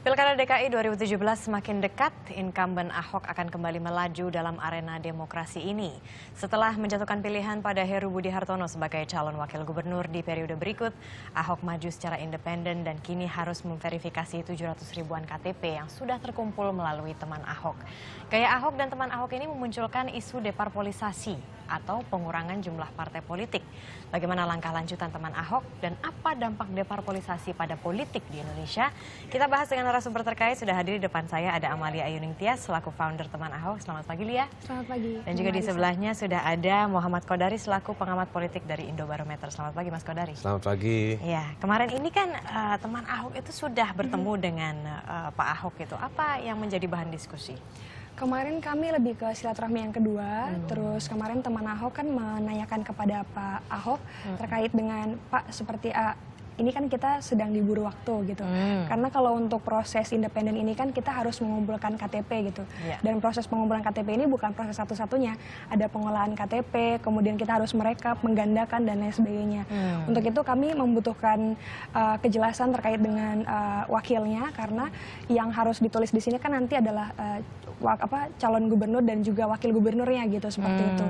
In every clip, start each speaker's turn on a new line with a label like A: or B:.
A: Pilkada DKI 2017 semakin dekat, incumbent Ahok akan kembali melaju dalam arena demokrasi ini. Setelah menjatuhkan pilihan pada Heru Budi Hartono sebagai calon wakil gubernur di periode berikut, Ahok maju secara independen dan kini harus memverifikasi 700 ribuan KTP yang sudah terkumpul melalui teman Ahok. Gaya Ahok dan teman Ahok ini memunculkan isu deparpolisasi atau pengurangan jumlah partai politik. Bagaimana langkah lanjutan teman Ahok dan apa dampak deparpolisasi pada politik di Indonesia? Kita bahas dengan narasumber terkait. Sudah hadir di depan saya ada Amalia Ayuning Tias selaku founder teman Ahok. Selamat pagi, Lia.
B: Selamat pagi.
A: Dan juga di sebelahnya sudah ada Muhammad Kodari selaku pengamat politik dari Indobarometer. Selamat pagi, Mas Kodari.
C: Selamat pagi.
A: Ya, kemarin ini kan teman Ahok itu sudah bertemu dengan Pak Ahok itu. Apa yang menjadi bahan diskusi?
B: Kemarin kami lebih ke silaturahmi yang kedua, terus kemarin teman Ahok kan menanyakan kepada Pak Ahok terkait dengan Pak seperti ini kan kita sedang diburu waktu gitu. Karena kalau untuk proses independen ini kan kita harus mengumpulkan KTP gitu. Dan proses pengumpulan KTP ini bukan proses satu-satunya. Ada pengolahan KTP, kemudian kita harus merekap, menggandakan dan lain sebagainya. Untuk itu kami membutuhkan kejelasan terkait dengan wakilnya karena yang harus ditulis di sini kan nanti adalah calon gubernur dan juga wakil gubernurnya gitu seperti itu.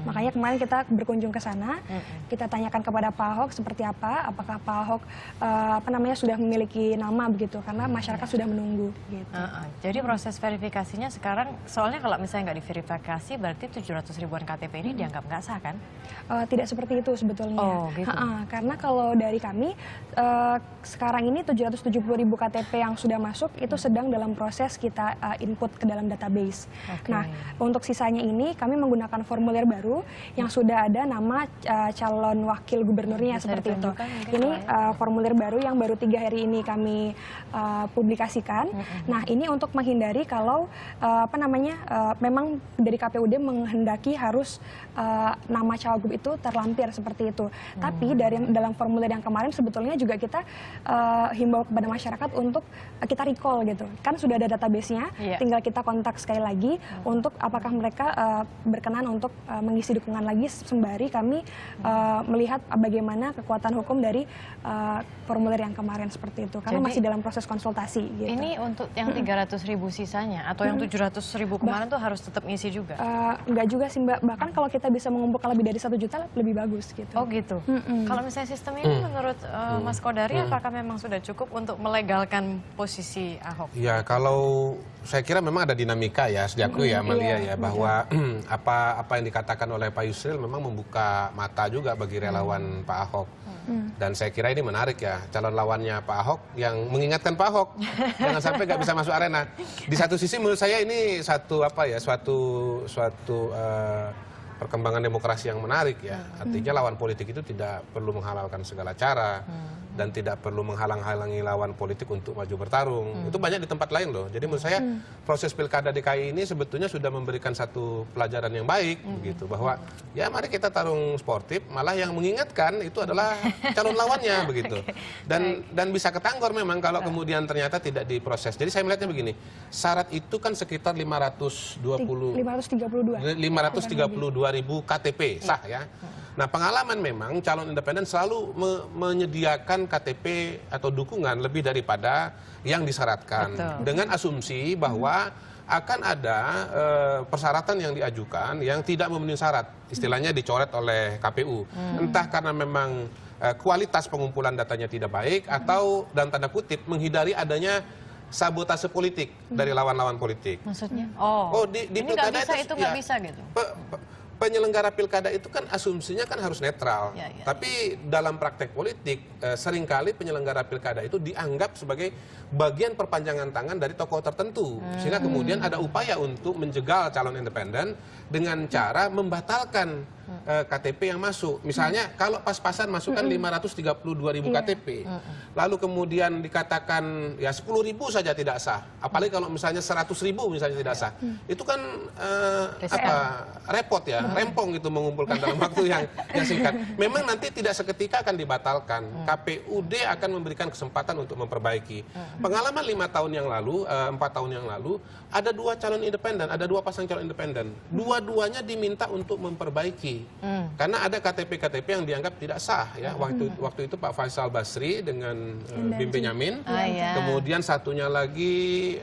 B: Makanya kemarin kita berkunjung ke sana, kita tanyakan kepada Pak Ahok seperti apa, apakah Pak Ahok sudah memiliki nama begitu karena masyarakat sudah menunggu gitu.
A: Jadi proses verifikasinya sekarang soalnya kalau misalnya nggak diverifikasi berarti 700 ribuan KTP ini dianggap nggak sah kan?
B: Tidak seperti itu sebetulnya.
A: Oh, gitu.
B: Karena kalau dari kami sekarang ini 770 ribu KTP yang sudah masuk itu sedang dalam proses kita input ke dalam database. Nah, untuk sisanya ini kami menggunakan formulir baru yang sudah ada nama calon wakil gubernurnya seperti itu. Ini formulir baru yang baru 3 hari ini kami publikasikan. Nah, ini untuk menghindari kalau memang dari KPUD menghendaki harus nama cawagup itu terlampir seperti itu. Tapi dalam formulir yang kemarin sebetulnya juga kita himbau kepada masyarakat untuk kita recall gitu. Kan sudah ada database-nya, tinggal kita kontak sekali lagi untuk apakah mereka berkenan untuk mengisi dukungan lagi sembari kami melihat bagaimana kekuatan hukum dari formulir yang kemarin seperti itu. Karena masih dalam proses konsultasi gitu.
A: Ini untuk yang 300 ribu sisanya atau yang 700 ribu kemarin tuh harus tetap ngisi juga?
B: Enggak juga sih Mbak, bahkan kalau kita bisa mengumpulkan lebih dari 1 juta lebih bagus gitu.
A: Oh gitu. Kalau misalnya sistem ini menurut Mas Kodari apakah memang sudah cukup untuk melegalkan posisi Ahok?
C: Ya, kalau saya kira memang ada dinamika ya, sejak ya Amalia ya, bahwa apa yang dikatakan oleh Pak Yusril memang membuka mata juga bagi relawan Pak Ahok. Dan saya kira ini menarik ya, calon lawannya Pak Ahok yang mengingatkan Pak Ahok jangan sampai nggak bisa masuk arena. Di satu sisi menurut saya ini suatu perkembangan demokrasi yang menarik ya. Artinya lawan politik itu tidak perlu menghalalkan segala cara dan tidak perlu menghalang-halangi lawan politik untuk maju bertarung. Itu banyak di tempat lain loh. Jadi menurut saya proses Pilkada DKI ini sebetulnya sudah memberikan satu pelajaran yang baik begitu, bahwa ya mari kita tarung sportif, malah yang mengingatkan itu adalah calon lawannya begitu. Dan bisa ketanggor memang kalau kemudian ternyata tidak diproses. Jadi saya melihatnya begini, syarat itu kan sekitar 532 ribu KTP sah ya. Nah, pengalaman memang calon independen selalu menyediakan KTP atau dukungan lebih daripada yang disyaratkan. Dengan asumsi bahwa akan ada persyaratan yang diajukan yang tidak memenuhi syarat. Istilahnya dicoret oleh KPU. Entah karena memang kualitas pengumpulan datanya tidak baik atau dalam tanda kutip menghindari adanya sabotase politik dari lawan-lawan politik.
A: Maksudnya?
C: Di
A: ini nggak bisa, itu nggak bisa gitu?
C: Penyelenggara pilkada itu kan asumsinya kan harus netral. Tapi dalam praktek politik seringkali penyelenggara pilkada itu dianggap sebagai bagian perpanjangan tangan dari tokoh tertentu. Sehingga kemudian ada upaya untuk menjegal calon independen dengan cara membatalkan KTP yang masuk. Misalnya kalau pas-pasan masukkan 532 ribu KTP. Lalu kemudian dikatakan ya 10 ribu saja tidak sah. Apalagi kalau misalnya 100 ribu misalnya tidak sah. Itu kan repot ya. rempong itu mengumpulkan dalam waktu yang singkat. Memang nanti tidak seketika akan dibatalkan. KPUD akan memberikan kesempatan untuk memperbaiki. Pengalaman 5 tahun yang lalu, 4 tahun yang lalu, ada 2 calon independen, ada 2 pasang calon independen. Dua-duanya diminta untuk memperbaiki. Karena ada KTP-KTP yang dianggap tidak sah. Ya. Waktu itu Pak Faisal Basri dengan Bim Benyamin. Kemudian satunya lagi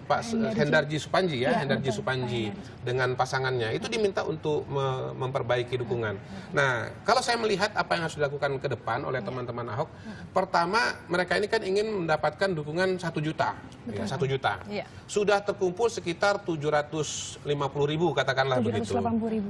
C: Pak Hendarji Supanji ya, Hendarji Supanji dengan pasangannya itu diminta untuk memperbaiki dukungan. Nah, kalau saya melihat apa yang harus dilakukan ke depan oleh teman-teman Ahok, pertama mereka ini kan ingin mendapatkan dukungan 1 juta, ya, 1 juta. Sudah terkumpul sekitar 750.000 katakanlah begitu.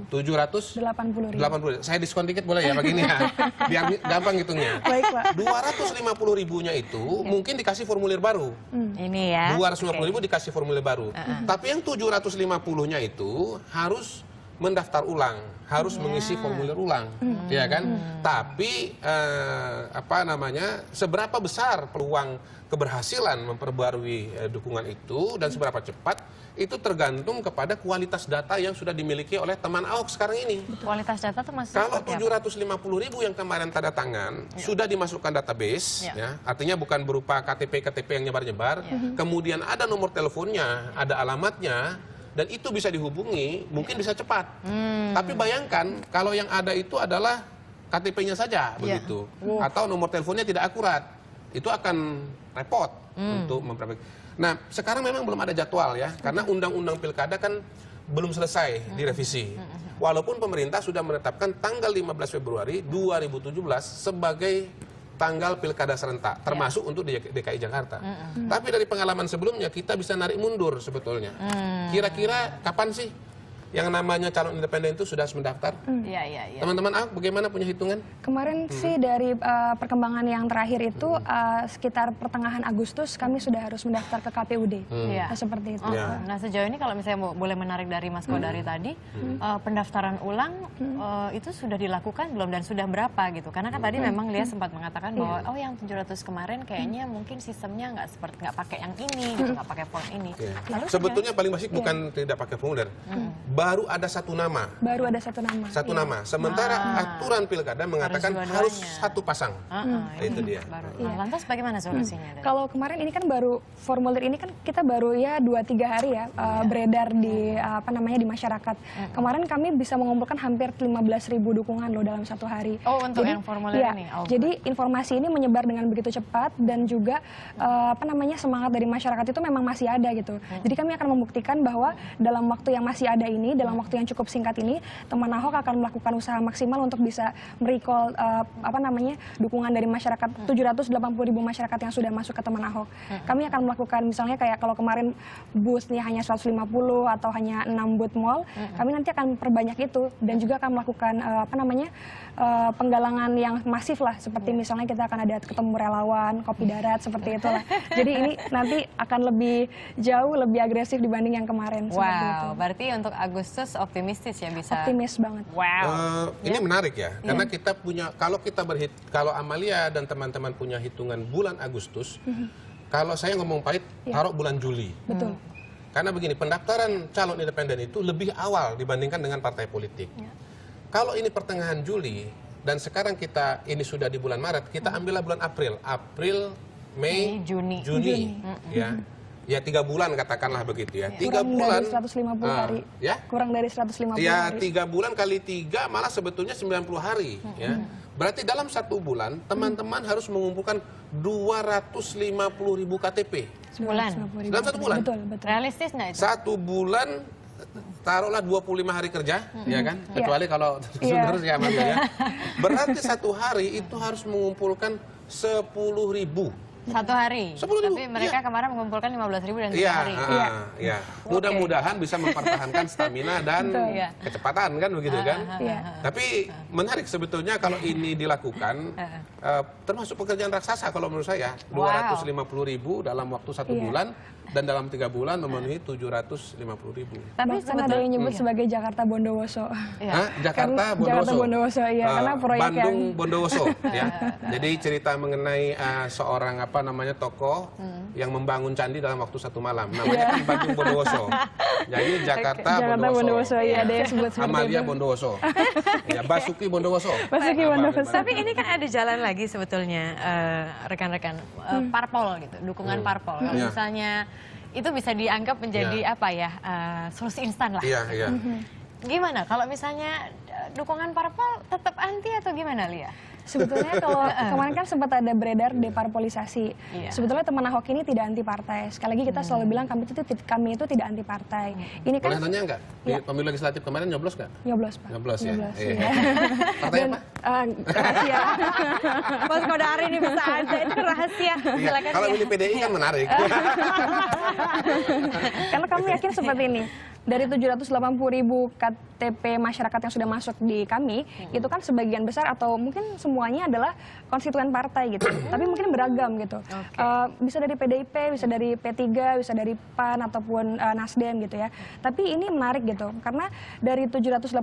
C: 780.000. Saya diskon dikit boleh ya begini ya, biar gampang hitungnya.
B: Baik, Pak.
C: 250.000-nya itu mungkin dikasih formulir baru.
A: Ini ya.
C: 250.000 dikasih formulir baru. Tapi yang 750-nya itu harus mendaftar ulang, harus mengisi formulir ulang, ya kan? Tapi seberapa besar peluang keberhasilan memperbarui dukungan itu dan seberapa cepat itu tergantung kepada kualitas data yang sudah dimiliki oleh teman Ahok sekarang ini.
A: Kualitas data itu masuk.
C: Kalau 750.000 yang kemarin tanda tangan sudah dimasukkan database, ya, artinya bukan berupa KTP yang nyebar-nyebar, kemudian ada nomor teleponnya, ada alamatnya, dan itu bisa dihubungi, mungkin bisa cepat. Tapi bayangkan kalau yang ada itu adalah KTP-nya saja, begitu, atau nomor teleponnya tidak akurat, itu akan repot untuk memperbaiki. Nah, sekarang memang belum ada jadwal ya, karena undang-undang pilkada kan belum selesai direvisi. Walaupun pemerintah sudah menetapkan tanggal 15 Februari 2017 sebagai tanggal pilkada serentak, termasuk untuk DKI Jakarta. Tapi dari pengalaman sebelumnya kita bisa narik mundur sebetulnya. Kira-kira kapan sih yang namanya calon independen itu sudah harus mendaftar? Teman-teman Ahok bagaimana punya hitungan?
B: Kemarin sih dari perkembangan yang terakhir itu sekitar pertengahan Agustus kami sudah harus mendaftar ke KPUD. Seperti itu.
A: Nah, sejauh ini kalau misalnya boleh menarik dari Mas Kodari tadi, pendaftaran ulang itu sudah dilakukan belum dan sudah berapa gitu? Karena kan tadi memang Lia sempat mengatakan bahwa yang 700 kemarin kayaknya mungkin sistemnya nggak pakai yang ini, gitu, nggak pakai form ini. Lalu
C: sebetulnya paling basic bukan tidak pakai formulir. Baru ada 1 nama.
B: Baru ada 1 nama.
C: 1 nama. Sementara aturan pilkada mengatakan harus 1 pasang. Itu dia.
A: Lantas bagaimana solusinya?
B: Kalau kemarin ini kan baru formulir ini kan kita baru ya 2-3 hari ya beredar di di masyarakat. Kemarin kami bisa mengumpulkan hampir 15.000 dukungan loh dalam 1 hari.
A: Untuk yang formulir ini.
B: Jadi informasi ini menyebar dengan begitu cepat dan juga semangat dari masyarakat itu memang masih ada gitu. Jadi kami akan membuktikan bahwa dalam waktu yang masih ada ini, dalam waktu yang cukup singkat ini, teman Ahok akan melakukan usaha maksimal untuk bisa merecall dukungan dari masyarakat, 780.000 masyarakat yang sudah masuk ke teman Ahok. Kami akan melakukan misalnya kayak kalau kemarin booth-nya hanya 150 atau hanya 6 booth mall, kami nanti akan perbanyak itu dan juga akan melakukan penggalangan yang masif lah, seperti misalnya kita akan ada ketemu relawan, kopi darat, seperti itulah. Jadi ini nanti akan lebih jauh, lebih agresif dibanding yang kemarin.
A: Berarti untuk Agustus optimistis ya bisa.
B: Optimis banget.
C: Ini menarik ya, karena kita punya, kalau Amalia dan teman-teman punya hitungan bulan Agustus, kalau saya ngomong pahit, taruh bulan Juli.
B: Betul.
C: Karena begini, pendaftaran calon independen itu lebih awal dibandingkan dengan partai politik. Kalau ini pertengahan Juli dan sekarang kita ini sudah di bulan Maret, kita ambillah bulan April, Mei, Juni. Ya 3 bulan katakanlah begitu ya. 3 bulan.
B: Dari 150 hari.
C: Ya?
B: Kurang dari 150
C: ya,
B: hari.
C: 3 bulan kali 3 malah sebetulnya 90 hari. Ya. Berarti dalam 1 bulan teman-teman harus mengumpulkan 250.000 KTP.
A: Sebulan.
C: Dalam 1 bulan.
B: Betul.
A: Realistis nggak itu?
C: 1 bulan taruhlah 25 hari kerja, ya kan? Kecuali kalau terus ya Amalia. Berarti 1 hari itu harus mengumpulkan 10.000.
A: 1 hari.
C: 10.000.
A: Tapi mereka kemarin mengumpulkan 15.000 dan 3 hari.
C: Iya. Mudah-mudahan bisa mempertahankan stamina dan kecepatan kan begitu kan? Tapi menarik sebetulnya kalau ini dilakukan, termasuk pekerjaan raksasa kalau menurut saya. 250.000 dalam waktu 1 bulan dan dalam 3 bulan memenuhi 750.000.
B: Tapi kan ada yang nyebut sebagai Jakarta Bondowoso.
C: Jakarta
B: Bondowoso, iya. Karena proyek
C: Bandung Bondowoso. Ya. Jadi cerita mengenai seorang apa namanya tokoh yang membangun candi dalam waktu 1 malam. Namanya kan Bagong Bondowoso. Jadi Jakarta Bondowoso.
B: Iya, ada yang sebut seperti
C: Amalia
B: itu.
C: Bondowoso. Ya, Basuki Bondowoso.
B: Basuki Bondowoso.
A: Tapi ini kan ada jalan lagi sebetulnya, rekan-rekan, parpol gitu, dukungan parpol. Kalau
C: Iya.
A: misalnya itu bisa dianggap menjadi apa ya, solusi instan lah.
C: Iya, iya.
A: Gimana kalau misalnya dukungan parpol tetap anti atau gimana, Lia?
B: Sebetulnya kalau kemarin kan sempat ada beredar deparpolisasi.
A: Iya.
B: Sebetulnya teman Ahok ini tidak anti partai. Sekali lagi kita selalu bilang kami itu tidak anti partai. Ini kan
C: Boleh nanya nggak? Di pemilu legislatif kemarin nyoblos nggak?
B: nyoblos, Pak.
C: Nyoblos ya?
B: Nyoblos,
C: Iya.
B: iya.
C: Partai apa?
B: Rahasia.
A: Mas Kodari ini bisa aja, itu rahasia.
C: Iya,
A: Silakan,
C: kalau
A: Lia.
C: milih PDI kan menarik.
B: Karena kami yakin seperti ini. Dari 780.000 KTP masyarakat yang sudah masuk di kami, itu kan sebagian besar atau mungkin semuanya adalah konstituen partai gitu. Tapi mungkin beragam gitu. Bisa dari PDIP, bisa dari P3, bisa dari PAN ataupun Nasdem gitu ya. Tapi ini menarik gitu. Karena dari 780.000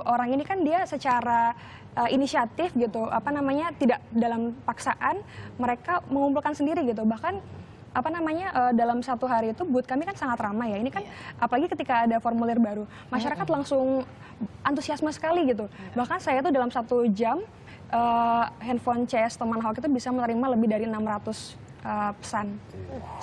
B: orang ini kan dia secara inisiatif gitu, apa namanya, tidak dalam paksaan, mereka mengumpulkan sendiri gitu. Bahkan apa namanya, dalam satu hari itu booth kami kan sangat ramai ya. Ini kan apalagi ketika ada formulir baru, masyarakat langsung antusiasme sekali gitu. Bahkan saya tuh dalam 1 jam handphone CS teman Ahok itu bisa menerima lebih dari 600 pesan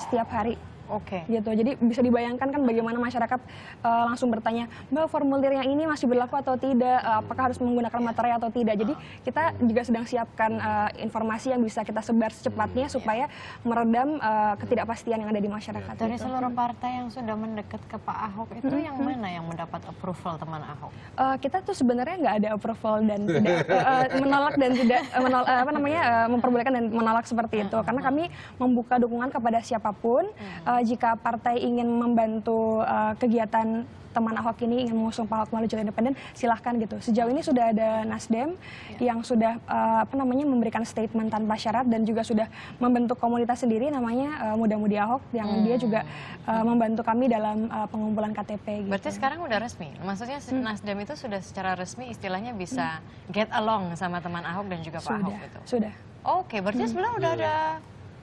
B: setiap hari.
A: Oke.
B: Gitu. Jadi bisa dibayangkan kan bagaimana masyarakat langsung bertanya, Mbak, formulir yang ini masih berlaku atau tidak? Apakah harus menggunakan materai atau tidak? Jadi kita juga sedang siapkan informasi yang bisa kita sebar secepatnya supaya meredam ketidakpastian yang ada di masyarakat.
A: Dari
B: gitu.
A: seluruh partai yang sudah mendekat ke Pak Ahok itu yang mana yang mendapat approval teman Ahok?
B: Kita tuh sebenarnya nggak ada approval dan tidak menolak dan tidak memperbolehkan dan menolak seperti itu. Karena kami membuka dukungan kepada siapapun. Jika partai ingin membantu kegiatan teman Ahok ini, ingin mengusung Pak Ahok melalui jalur independen, silahkan gitu. Sejauh ini sudah ada Nasdem yang sudah memberikan statement tanpa syarat dan juga sudah membentuk komunitas sendiri namanya Muda-Mudi Ahok yang dia juga membantu kami dalam pengumpulan KTP. Gitu.
A: Berarti sekarang udah resmi? Maksudnya Nasdem itu sudah secara resmi istilahnya bisa get along sama teman Ahok dan juga Pak Ahok gitu?
B: Sudah.
A: Oke, berarti sebenarnya udah ada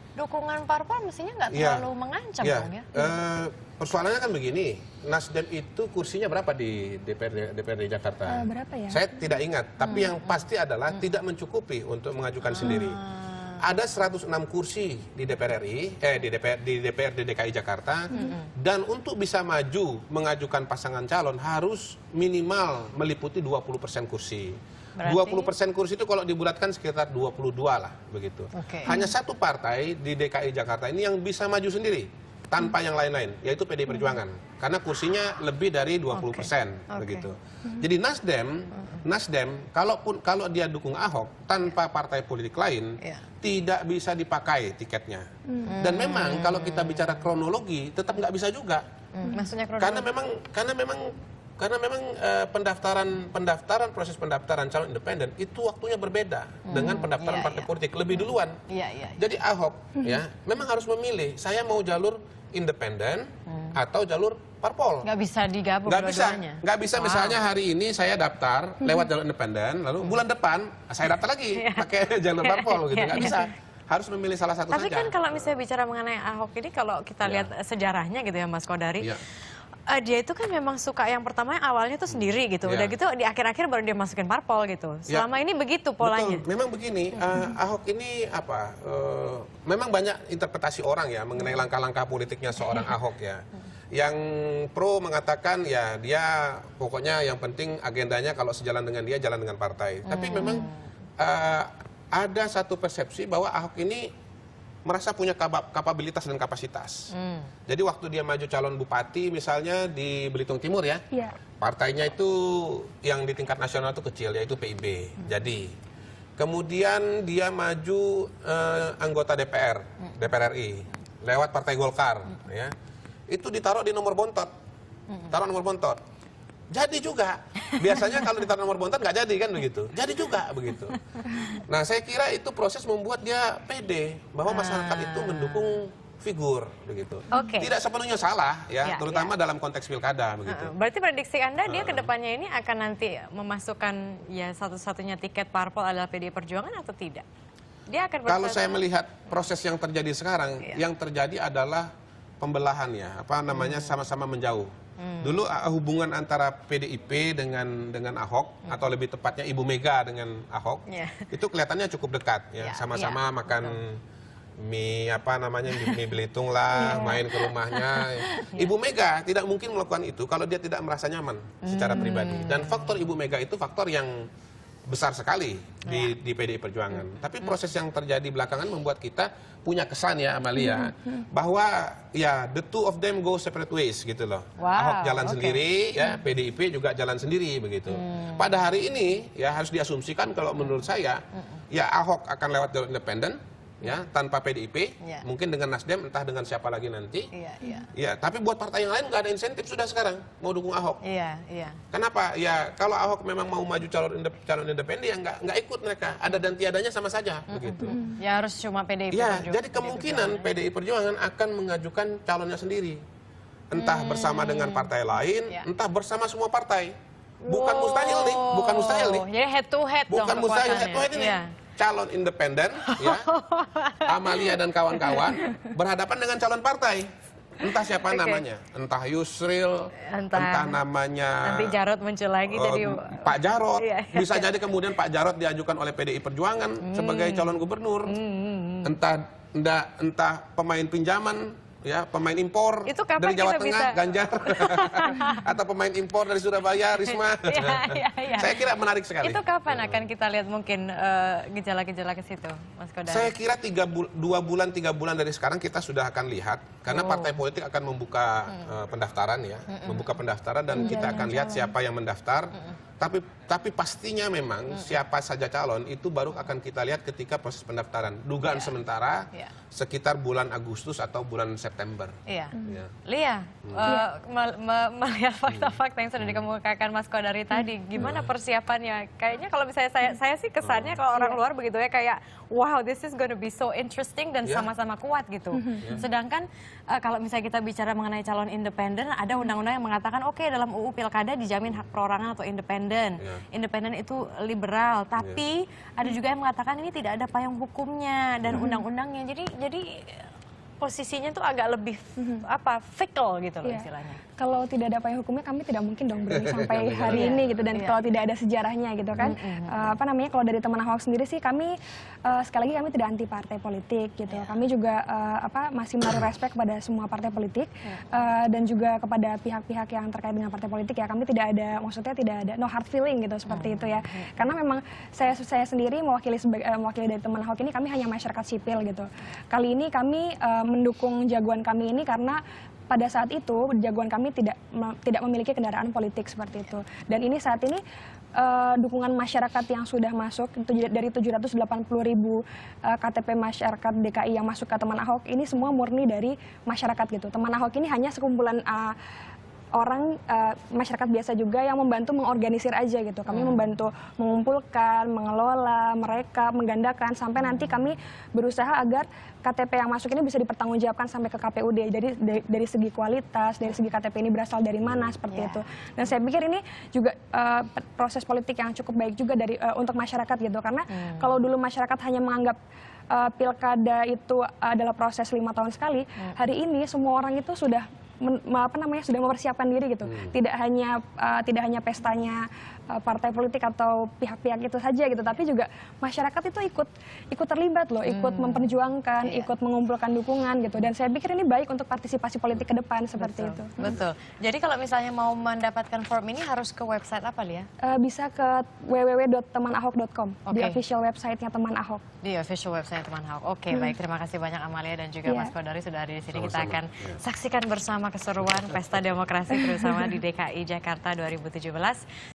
A: dukungan parpol, mestinya nggak terlalu mengancam dong ya?
C: Persoalannya kan begini, Nasdem itu kursinya berapa di DPRD Jakarta?
B: Berapa ya?
C: Saya tidak ingat, tapi yang pasti adalah tidak mencukupi untuk mengajukan sendiri. Ada 106 kursi di DPR RI, di DPRD DKI Jakarta, dan untuk bisa maju mengajukan pasangan calon harus minimal meliputi 20% kursi.
A: Berarti?
C: 20% kursi itu kalau dibulatkan sekitar 22 lah begitu.
A: Oke.
C: Hanya satu partai di DKI Jakarta ini yang bisa maju sendiri tanpa yang lain-lain, yaitu PDI Perjuangan. Karena kursinya lebih dari 20% begitu. Jadi Nasdem kalau dia dukung Ahok tanpa partai politik lain tidak bisa dipakai tiketnya. Dan memang kalau kita bicara kronologi tetap nggak bisa juga.
A: Maksudnya
C: Karena memang proses pendaftaran calon independen itu waktunya berbeda dengan pendaftaran partai politik lebih duluan. Jadi Ahok ya memang harus memilih, saya mau jalur independen atau jalur parpol.
A: nggak bisa digabung dua-duanya?
C: Nggak bisa. Misalnya hari ini saya daftar lewat jalur independen, lalu bulan depan saya daftar lagi pakai jalur parpol gitu. Nggak bisa. Harus memilih salah satu
A: Tapi
C: saja.
A: kan kalau misalnya bicara mengenai Ahok ini, kalau kita lihat sejarahnya gitu ya Mas Kodari, dia itu kan memang suka yang pertama yang awalnya tuh sendiri gitu, udah gitu di akhir-akhir baru dia masukin parpol gitu. Selama ini begitu polanya.
C: Betul. Memang begini, Ahok ini memang banyak interpretasi orang ya mengenai langkah-langkah politiknya seorang Ahok ya. Yang pro mengatakan ya dia pokoknya yang penting agendanya kalau sejalan dengan dia jalan dengan partai. Tapi memang ada satu persepsi bahwa Ahok ini merasa punya kapabilitas dan kapasitas. Jadi waktu dia maju calon bupati misalnya di Belitung Timur ya, partainya itu yang di tingkat nasional itu kecil, yaitu PIB. Jadi kemudian dia maju anggota DPR RI lewat Partai Golkar, ya, itu ditaruh di nomor bontot, Jadi juga, biasanya kalau ditaruh nomor bontot nggak jadi kan begitu. Jadi juga begitu. Nah saya kira itu proses membuat dia pede bahwa masyarakat itu mendukung figur begitu. Tidak sepenuhnya salah ya, terutama dalam konteks pilkada begitu.
A: Berarti prediksi Anda dia kedepannya ini akan nanti memasukkan ya satu-satunya tiket parpol adalah PDI Perjuangan atau tidak? Dia akan
C: Kalau
A: bersatu.
C: saya melihat proses yang terjadi sekarang,
A: Iya.
C: yang terjadi adalah pembelahan ya, apa namanya, sama-sama menjauh. Dulu hubungan antara PDIP dengan Ahok, atau lebih tepatnya Ibu Mega dengan Ahok,
A: Iya.
C: itu kelihatannya cukup dekat ya,
A: Iya,
C: sama-sama
A: iya,
C: makan mie apa namanya, mie Belitung lah, main ke rumahnya. Ibu Mega tidak mungkin melakukan itu kalau dia tidak merasa nyaman secara pribadi. Dan faktor Ibu Mega itu faktor yang besar sekali di PDI Perjuangan. Tapi proses yang terjadi belakangan membuat kita punya kesan ya, Amalia, bahwa ya the two of them go separate ways gitu loh.
A: Wow,
C: Ahok jalan
A: oke.
C: sendiri, ya PDIP juga jalan sendiri begitu. Pada hari ini ya harus diasumsikan kalau menurut saya ya Ahok akan lewat jalur independen ya tanpa PDIP,
A: Ya.
C: mungkin dengan Nasdem, entah dengan siapa lagi nanti.
A: Iya, iya.
C: Ya, tapi buat partai yang lain nggak ada insentif sudah sekarang mau dukung Ahok.
A: Iya, iya.
C: Kenapa? Ya kalau Ahok memang mau maju calon independen ya nggak ikut mereka. Ada dan tiadanya sama saja begitu.
A: Ya harus cuma PDIP.
C: Ya,
A: Perjuangan.
C: jadi kemungkinan PDI Perjuangan akan mengajukan calonnya sendiri. Entah bersama dengan partai lain,
A: Ya.
C: entah bersama semua partai. Bukan mustahil nih, bukan mustahil nih.
A: Jadi head to head dong
C: Bukan mustahil
A: kekuatannya.
C: head to head ini.
A: Iya.
C: Calon independen, ya, Amalia dan kawan-kawan berhadapan dengan calon partai. Entah siapa
A: Oke.
C: namanya, entah Yusril,
A: Entah
C: namanya
A: Nanti Jarod muncul lagi jadi
C: Pak Jarod.
A: Iya.
C: Bisa jadi kemudian Pak Jarod diajukan oleh PDI Perjuangan sebagai calon gubernur. Entah pemain pinjaman, ya, pemain impor
A: Itu kapan
C: dari Jawa
A: kita
C: Tengah,
A: bisa-
C: Ganjar, atau pemain impor dari Surabaya, Risma.
A: Iya, iya, iya.
C: Saya kira menarik sekali.
A: Itu kapan akan kita lihat mungkin gejala-gejala ke situ, Mas Kodari?
C: Saya kira 2 bulan, 3 bulan dari sekarang kita sudah akan lihat, karena partai politik akan membuka pendaftaran ya, membuka pendaftaran dan kita akan lihat siapa yang mendaftar. Tapi pastinya memang siapa saja calon itu baru akan kita lihat ketika proses pendaftaran. Dugaan sementara
A: Iya.
C: sekitar bulan Agustus atau bulan September.
A: Iya.
C: Ya.
A: Lia, melihat fakta-fakta yang sudah dikemukakan Mas Kodari tadi, gimana persiapannya? Kayaknya kalau misalnya saya sih kesannya kalau orang luar begitu ya kayak wow, this is gonna be so interesting dan
C: Ya.
A: sama-sama kuat gitu. Sedangkan kalau misalnya kita bicara mengenai calon independen, ada undang-undang yang mengatakan oke, dalam UU Pilkada dijamin hak perorangan atau independen.
C: Ya.
A: Independen itu liberal, tapi ada juga yang mengatakan ini tidak ada payung hukumnya dan undang-undangnya. Jadi posisinya tuh agak lebih fickle gitu loh
B: Iya.
A: istilahnya.
B: Kalau tidak ada payung hukumnya kami tidak mungkin dong berani sampai hari
A: Iya.
B: ini gitu, dan
A: Iya.
B: kalau tidak ada sejarahnya gitu kan. Kalau dari teman Ahok sendiri sih kami sekali lagi kami tidak anti partai politik gitu.
A: Iya.
B: Kami juga masih menaruh respect kepada semua partai politik dan juga kepada pihak-pihak yang terkait dengan partai politik ya. Kami tidak ada, maksudnya tidak ada no hard feeling gitu seperti itu ya. Karena memang saya sendiri mewakili dari teman Ahok ini, kami hanya masyarakat sipil gitu. Kali ini kami mendukung jagoan kami ini karena pada saat itu jagoan kami tidak memiliki kendaraan politik seperti itu. Dan ini saat ini dukungan masyarakat yang sudah masuk dari 780.000 KTP masyarakat DKI yang masuk ke teman Ahok ini semua murni dari masyarakat gitu. Teman Ahok ini hanya sekumpulan orang masyarakat biasa juga yang membantu mengorganisir aja gitu. Kami membantu mengumpulkan, mengelola, mereka menggandakan sampai nanti kami berusaha agar KTP yang masuk ini bisa dipertanggungjawabkan sampai ke KPUD. Jadi dari segi kualitas, dari segi KTP ini berasal dari mana seperti itu. Dan saya pikir ini juga proses politik yang cukup baik juga untuk masyarakat gitu. Karena kalau dulu masyarakat hanya menganggap pilkada itu adalah proses 5 tahun sekali, hari ini semua orang itu sudah sudah mempersiapkan diri gitu. Tidak hanya pestanya partai politik atau pihak-pihak itu saja gitu, tapi juga masyarakat itu ikut terlibat loh, ikut memperjuangkan, ikut mengumpulkan dukungan gitu. Dan saya pikir ini baik untuk partisipasi politik ke depan seperti itu.
A: Betul. Jadi kalau misalnya mau mendapatkan form ini harus ke website apa Lia?
B: Bisa ke www.temanahok.com di
A: Oke.
B: official website-nya Teman Ahok.
A: Di official website teman Ahok. Oke, baik. Terima kasih banyak Amalia dan juga
B: Iya.
A: Mas Kodari sudah ada di sini. Kita
C: Sama-sama.
A: akan saksikan bersama keseruan Pesta Demokrasi terutama di DKI Jakarta 2017.